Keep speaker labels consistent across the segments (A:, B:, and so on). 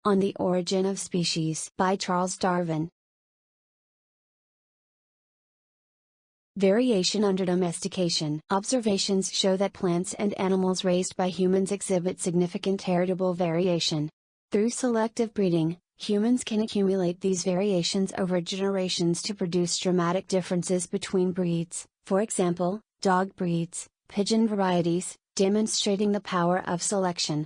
A: On the Origin of Species by Charles Darwin. Variation under domestication. Observations show that plants and animals raised by humans exhibit significant heritable variation. Through selective breeding, humans can accumulate these variations over generations to produce dramatic differences between breeds, for example, dog breeds, pigeon varieties, demonstrating the power of selection.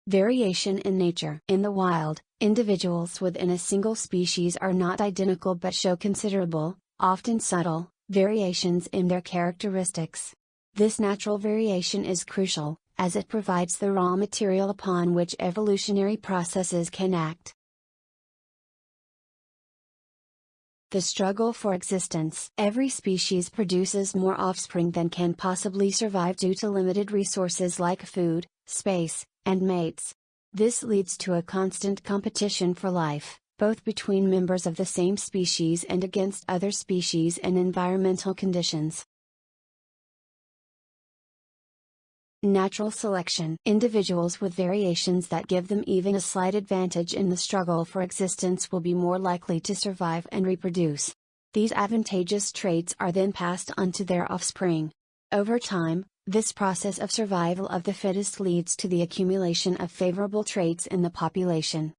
A: Variation in nature. In the wild, individuals within a single species are not identical but show considerable, often subtle, variations in their characteristics. This natural variation is crucial, as it provides the raw material upon which evolutionary processes can act. The struggle for existence. Every species produces more offspring than can possibly survive due to limited resources like food, space, and mates. This leads to a constant competition for life, both between members of the same species and against other species and environmental conditions. Natural selection. Individuals with variations that give them even a slight advantage in the struggle for existence will be more likely to survive and reproduce. These advantageous traits are then passed on to their offspring. Over time, this process of survival of the fittest leads to the accumulation of favorable traits in the population.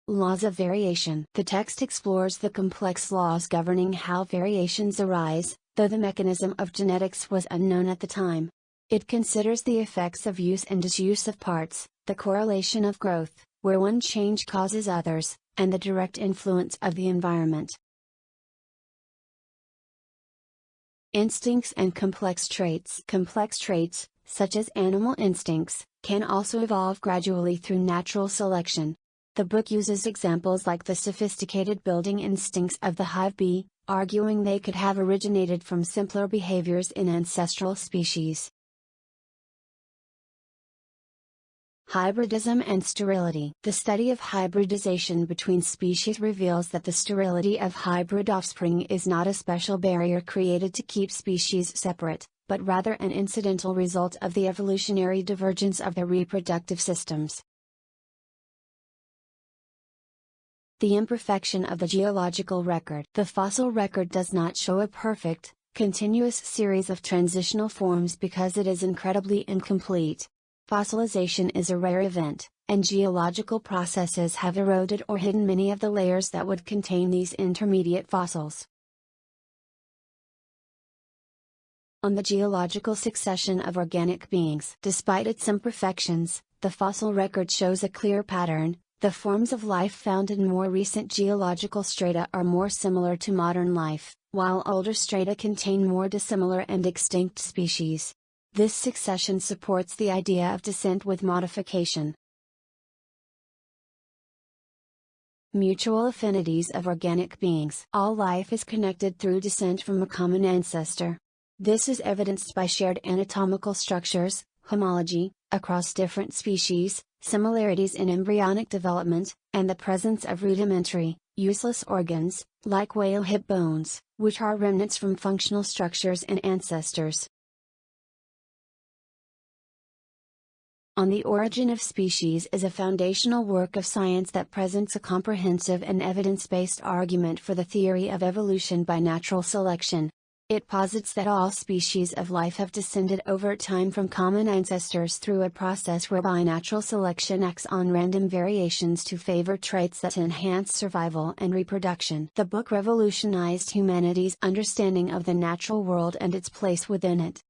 A: Laws of variation. The text explores the complex laws governing how variations arise, though the mechanism of genetics was unknown at the time. It considers the effects of use and disuse of parts, the correlation of growth, where one change causes others, and the direct influence of the environment. Instincts and complex traits. Complex traits, such as animal instincts, can also evolve gradually through natural selection. The book uses examples like the sophisticated building instincts of the hive bee, arguing they could have originated from simpler behaviors in ancestral species. Hybridism and sterility. The study of hybridization between species reveals that the sterility of hybrid offspring is not a special barrier created to keep species separate, but rather an incidental result of the evolutionary divergence of their reproductive systems. The imperfection of the geological record. The fossil record does not show a perfect, continuous series of transitional forms because it is incredibly incomplete. Fossilization is a rare event, and geological processes have eroded or hidden many of the layers that would contain these intermediate fossils. On the geological succession of organic beings. Despite its imperfections, the fossil record shows a clear pattern. The forms of life found in more recent geological strata are more similar to modern life, while older strata contain more dissimilar and extinct species. This succession supports the idea of descent with modification. Mutual affinities of organic beings. All life is connected through descent from a common ancestor. This is evidenced by shared anatomical structures, homology, across different species, similarities in embryonic development, and the presence of rudimentary, useless organs, like whale hip bones, which are remnants from functional structures in ancestors. On the Origin of Species is a foundational work of science that presents a comprehensive and evidence-based argument for the theory of evolution by natural selection. It posits that all species of life have descended over time from common ancestors through a process whereby natural selection acts on random variations to favor traits that enhance survival and reproduction. The book revolutionized humanity's understanding of the natural world and its place within it.